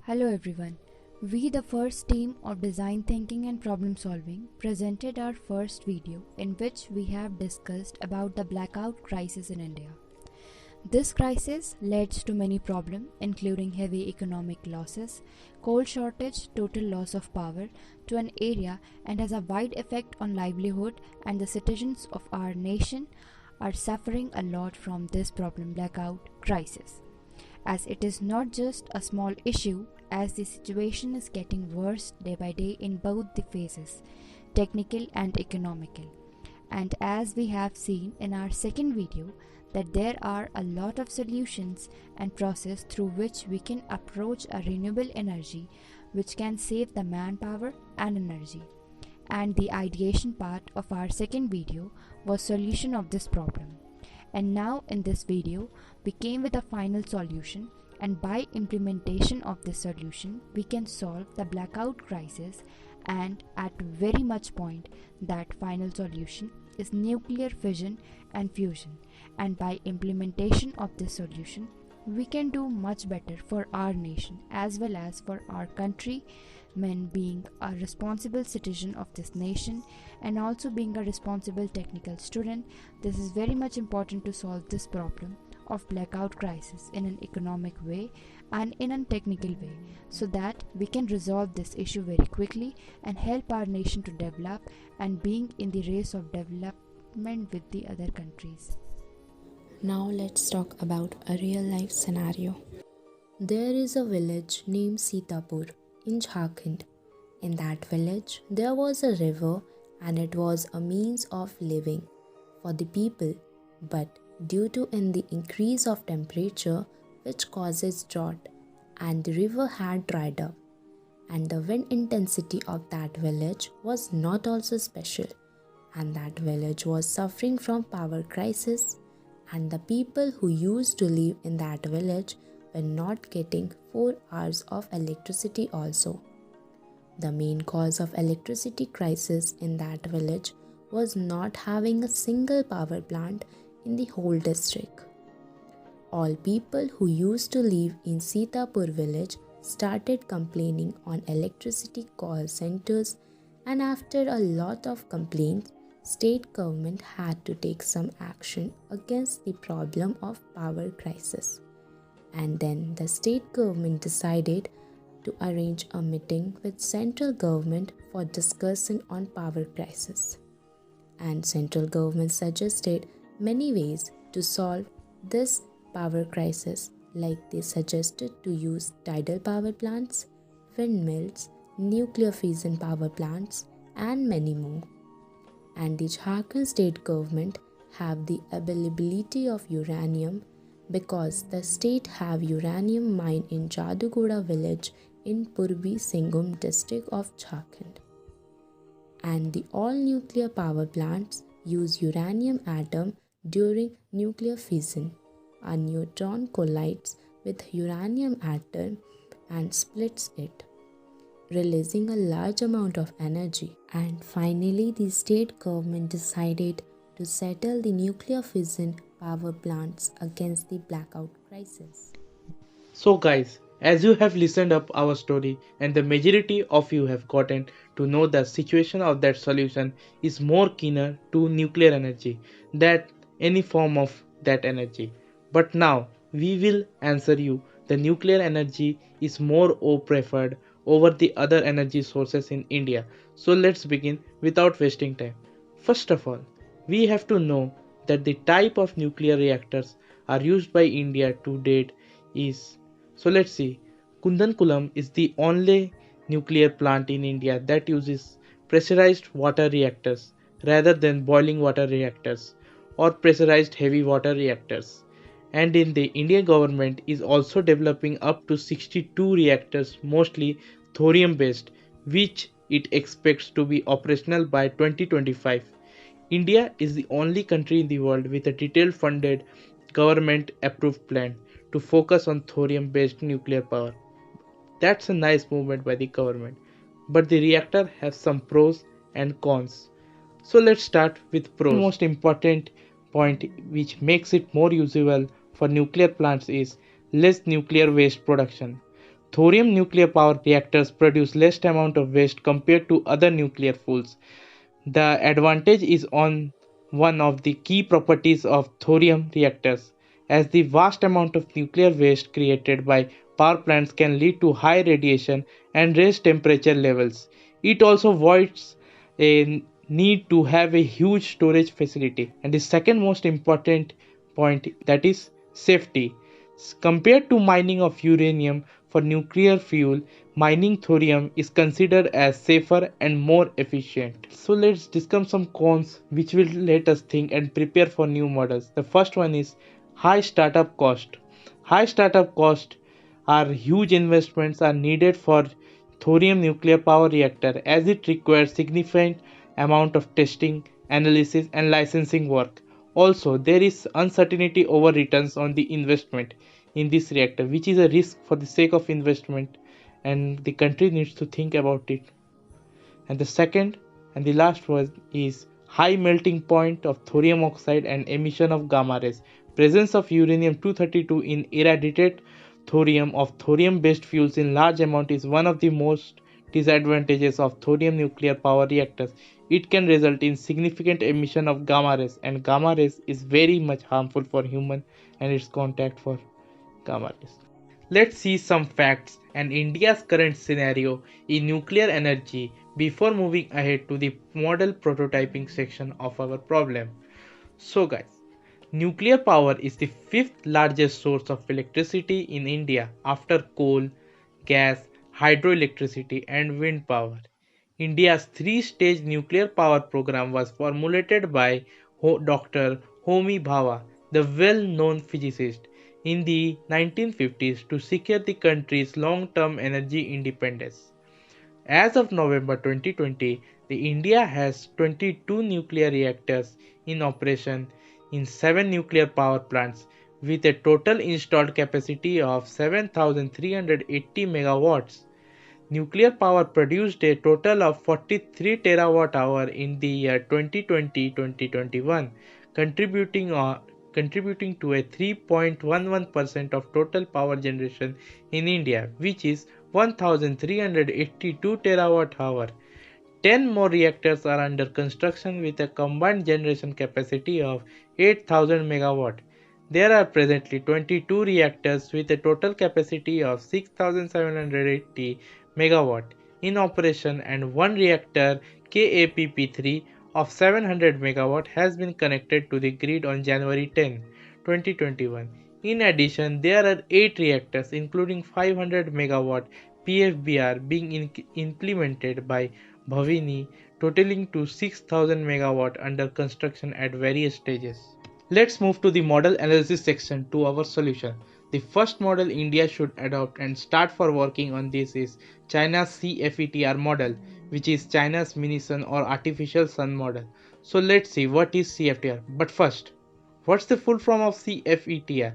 Hello everyone. We, the first team of design thinking and problem solving, presented our first video in which we have discussed about the blackout crisis in India. This crisis led to many problems including heavy economic losses, coal shortage, total loss of power to an area and has a wide effect on livelihood, and the citizens of our nation are suffering a lot from this problem blackout crisis, as it is not just a small issue, as the situation is getting worse day by day in both the phases, technical and economical. And as we have seen in our second video, that there are a lot of solutions and process through which we can approach a renewable energy which can save the manpower and energy. And the ideation part of our second video was solution of this problem. And now in this video, we came with a final solution, and by implementation of this solution, we can solve the blackout crisis, and at very much point that final solution is nuclear fission and fusion, and by implementation of this solution, we can do much better for our nation as well as for our country, men being a responsible citizen of this nation and also being a responsible technical student. This is very much important to solve this problem of blackout crisis in an economic way and in a technical way, so that we can resolve this issue very quickly and help our nation to develop and being in the race of development with the other countries. Now let's talk about a real life scenario. There is a village named Sitapur in Jharkhand. In that village, there was a river and it was a means of living for the people, but due to the increase of temperature which causes drought, and the river had dried up, and the wind intensity of that village was not also special, and that village was suffering from power crisis, and the people who used to live in that village were not getting 4 hours of electricity also. The main cause of electricity crisis in that village was not having a single power plant in the whole district. All people who used to live in Sitapur village started complaining on electricity call centers, and after a lot of complaints, state government had to take some action against the problem of power crisis. And then the state government decided to arrange a meeting with central government for discussion on power crisis. And central government suggested many ways to solve this power crisis, like they suggested to use tidal power plants, windmills, nuclear fission power plants, and many more. And the Jharkhand state government have the availability of uranium because the state have uranium mine in Jadugoda village in Purbi Singhbhum district of Jharkhand. And the all nuclear power plants use uranium atom during nuclear fission. A neutron collides with uranium atom and splits it, releasing a large amount of energy. And finally, the state government decided to settle the nuclear fission power plants against the blackout crisis. So guys, as you have listened up our story and the majority of you have gotten to know the situation of that solution is more keener to nuclear energy than any form of that energy. But now we will answer you the nuclear energy is more preferred over the other energy sources in India. So let's begin without wasting time. First of all, we have to know that the type of nuclear reactors are used by India to date is, so let's see, Kundankulam is the only nuclear plant in India that uses pressurized water reactors rather than boiling water reactors or pressurized heavy water reactors. And in the Indian government is also developing up to 62 reactors, mostly thorium based, which it expects to be operational by 2025. India is the only country in the world with a detailed funded government approved plan to focus on thorium based nuclear power. That's a nice movement by the government, but the reactor has some pros and cons. So let's start with pros. The most important point which makes it more usable for nuclear plants is less nuclear waste production. Thorium nuclear power reactors produce less amount of waste compared to other nuclear fuels. The advantage is on one of the key properties of thorium reactors, as the vast amount of nuclear waste created by power plants can lead to high radiation and raise temperature levels. It also avoids a need to have a huge storage facility. And the second most important point, that is safety. Compared to mining of uranium for nuclear fuel, mining thorium is considered as safer and more efficient. So let's discuss some cons which will let us think and prepare for new models. The first one is high startup cost. High startup cost are huge investments are needed for thorium nuclear power reactor, as it requires significant amount of testing, analysis and licensing work. Also, there is uncertainty over returns on the investment in this reactor, which is a risk for the sake of investment, and the country needs to think about it. And the second and the last one is high melting point of thorium oxide and emission of gamma rays. Presence of uranium 232 in irradiated thorium of thorium based fuels in large amount is one of the most disadvantages of thorium nuclear power reactors. It can result in significant emission of gamma rays, and gamma rays is very much harmful for human and its contact for gamma rays. Let's see some facts and India's current scenario in nuclear energy before moving ahead to the model prototyping section of our problem. So guys, nuclear power is the fifth largest source of electricity in India after coal, gas, hydroelectricity and wind power. India's three-stage nuclear power program was formulated by Dr. Homi Bhabha, the well-known physicist, in the 1950s to secure the country's long-term energy independence. As of November 2020, India has 22 nuclear reactors in operation in 7 nuclear power plants with a total installed capacity of 7,380 megawatts. Nuclear power produced a total of 43 terawatt-hour in the year 2020-2021, contributing to a 3.11% of total power generation in India, which is 1,382 terawatt-hour. 10 more reactors are under construction with a combined generation capacity of 8,000 megawatt. There are presently 22 reactors with a total capacity of 6,780 megawatt in operation, and one reactor KAPP3 of 700 megawatt has been connected to the grid on January 10, 2021. In addition, there are 8 reactors including 500 megawatt PFBR being implemented by Bhavini, totaling to 6,000 megawatt under construction at various stages. Let's move to the model analysis section to our solution. The first model India should adopt and start for working on this is China's CFETR model, which is China's mini sun or artificial sun model. So let's see what is CFTR. But first, what's the full form of CFETR?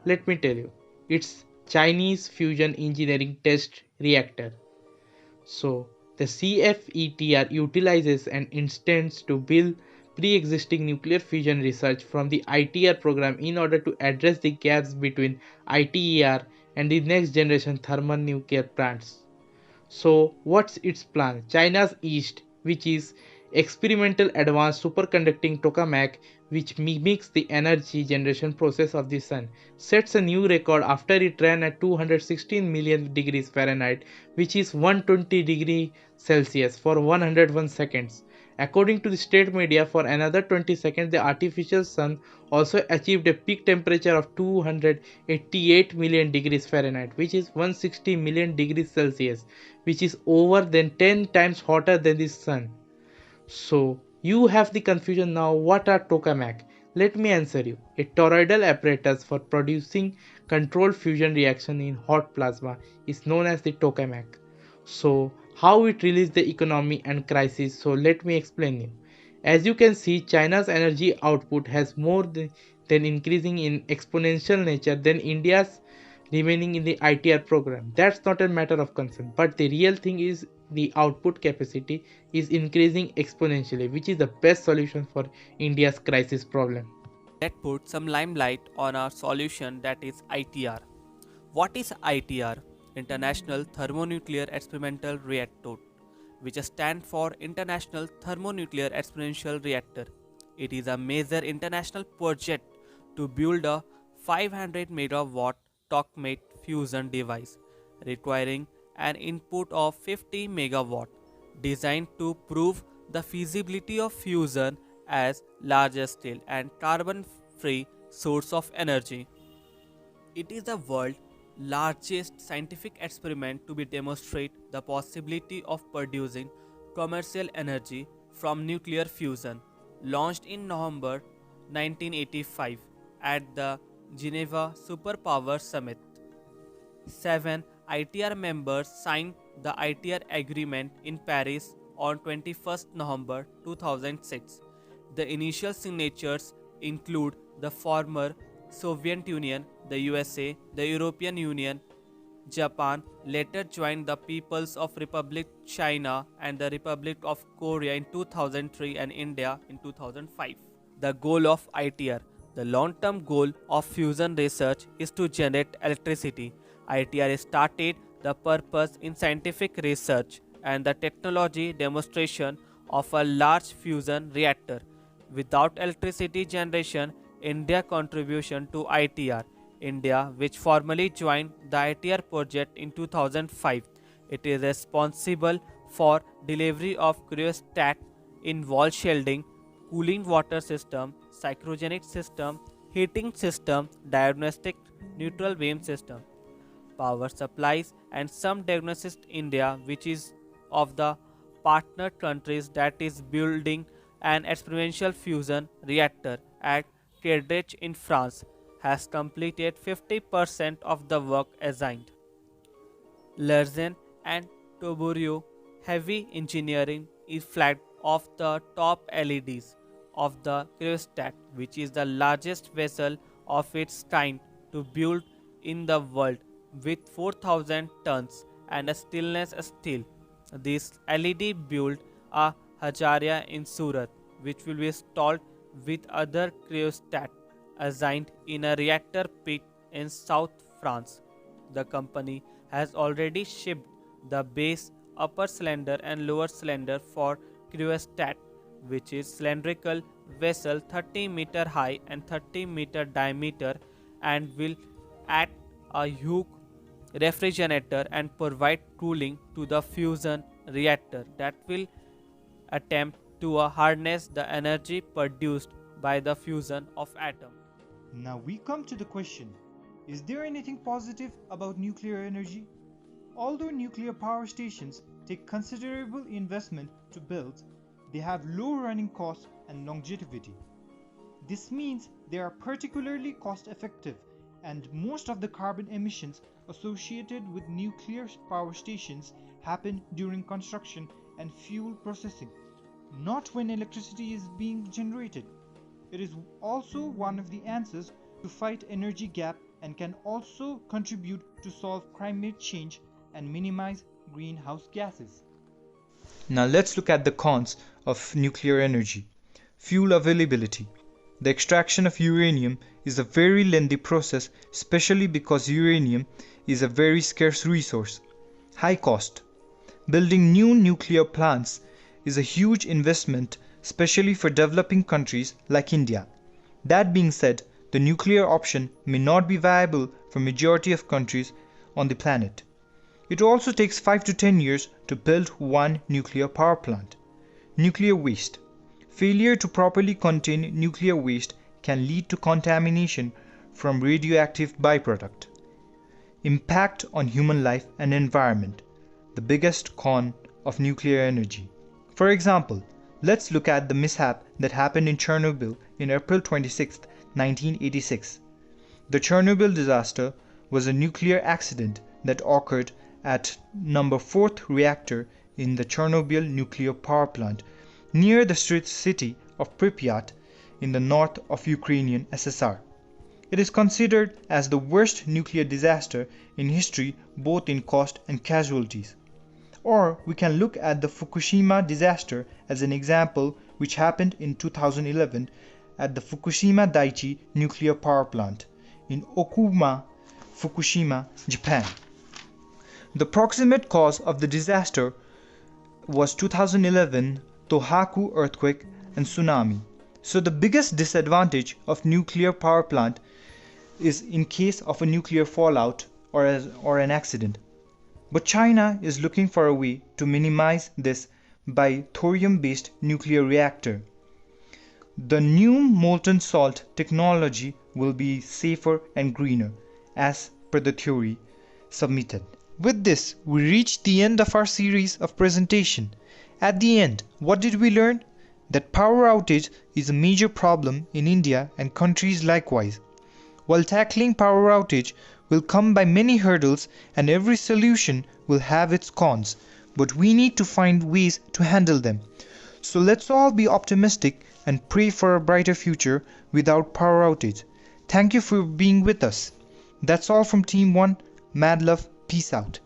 Let me tell you. It's Chinese Fusion Engineering Test Reactor. So the CFETR utilizes an instance to build pre-existing nuclear fusion research from the ITR program in order to address the gaps between ITER and the next generation thermal nuclear plants. So what's its plan? China's EAST, which is experimental advanced superconducting tokamak, which mimics the energy generation process of the sun, sets a new record after it ran at 216 million degrees Fahrenheit, which is 120 degrees Celsius for 101 seconds. According to the state media, for another 20 seconds, the artificial sun also achieved a peak temperature of 288 million degrees Fahrenheit, which is 160 million degrees Celsius, which is over than 10 times hotter than the sun. So you have the confusion now. What are tokamak? Let me answer you. A toroidal apparatus for producing controlled fusion reaction in hot plasma is known as the tokamak. So how it releases the economy and crisis? So let me explain you. As you can see, China's energy output has more than increasing in exponential nature than India's remaining in the ITR program. That's not a matter of concern, but the real thing is the output capacity is increasing exponentially, which is the best solution for India's crisis problem. Let's put some limelight on our solution, that is ITR. What is ITR? International Thermonuclear Experimental Reactor, which stands for International Thermonuclear Experimental Reactor. It is a major international project to build a 500 megawatt tokamak fusion device requiring an input of 50 megawatt, designed to prove the feasibility of fusion as large scale and carbon free source of energy. It is the world's largest scientific experiment to be demonstrate the possibility of producing commercial energy from nuclear fusion. Launched in November 1985 at the Geneva Superpower Summit, 7 ITR members signed the ITR agreement in Paris on 21st November 2006. The initial signatures include the former Soviet Union, the USA, the European Union, Japan later joined the Peoples of Republic China and the Republic of Korea in 2003 and India in 2005. The goal of ITR. The long-term goal of fusion research is to generate electricity. ITR started the purpose in scientific research and the technology demonstration of a large fusion reactor. Without electricity generation, India's contribution to ITR. India, which formally joined the ITR project in 2005, it is responsible for delivery of cryostat in wall shielding, cooling water system, cryogenic system, heating system, diagnostic neutral beam system, power supplies, and some diagnostics. India, which is of the partner countries that is building an experimental fusion reactor at Kurzgesagt in France, has completed 50% of the work assigned. Larsen and Toubourin heavy engineering is flagged off the top LEDs of the cryostat, which is the largest vessel of its kind to build in the world with 4,000 tons and a stainless steel. This LED built a Hajaria in Surat, which will be installed with other cryostat assigned in a reactor pit in South France. The company has already shipped the base, upper cylinder and lower cylinder for cryostat, which is cylindrical vessel 30 meter high and 30 meter diameter, and will act a huge refrigerator and provide cooling to the fusion reactor that will attempt to harness the energy produced by the fusion of atoms. Now we come to the question, is there anything positive about nuclear energy? Although nuclear power stations take considerable investment to build, they have low running costs and longevity. This means they are particularly cost effective, and most of the carbon emissions associated with nuclear power stations happen during construction and fuel processing, not when electricity is being generated. It is also one of the answers to fight energy gap and can also contribute to solve climate change and minimize greenhouse gases. Now let's look at the cons of nuclear energy. Fuel availability. The extraction of uranium is a very lengthy process, especially because uranium is a very scarce resource. High cost. Building new nuclear plants is a huge investment, especially for developing countries like India. That being said, the nuclear option may not be viable for majority of countries on the planet. It also takes 5 to 10 years to build one nuclear power plant. Nuclear waste. Failure to properly contain nuclear waste can lead to contamination from radioactive byproduct. Impact on human life and environment. The biggest con of nuclear energy. For example, let's look at the mishap that happened in Chernobyl in April 26, 1986. The Chernobyl disaster was a nuclear accident that occurred at number 4th reactor in the Chernobyl nuclear power plant near the city of Pripyat in the north of Ukrainian SSR. It is considered as the worst nuclear disaster in history, both in cost and casualties. Or we can look at the Fukushima disaster as an example, which happened in 2011 at the Fukushima Daiichi nuclear power plant in Okuma, Fukushima, Japan. The proximate cause of the disaster was 2011 Tohoku earthquake and tsunami. So the biggest disadvantage of nuclear power plant is in case of a nuclear fallout or an accident. But China is looking for a way to minimize this by thorium-based nuclear reactor. The new molten salt technology will be safer and greener, as per the theory submitted. With this, we reach the end of our series of presentation. At the end, what did we learn? That power outage is a major problem in India and countries likewise. While tackling power outage will come by many hurdles and every solution will have its cons, but we need to find ways to handle them. So let's all be optimistic and pray for a brighter future without power outage. Thank you for being with us. That's all from Team 1. Mad love. Peace out.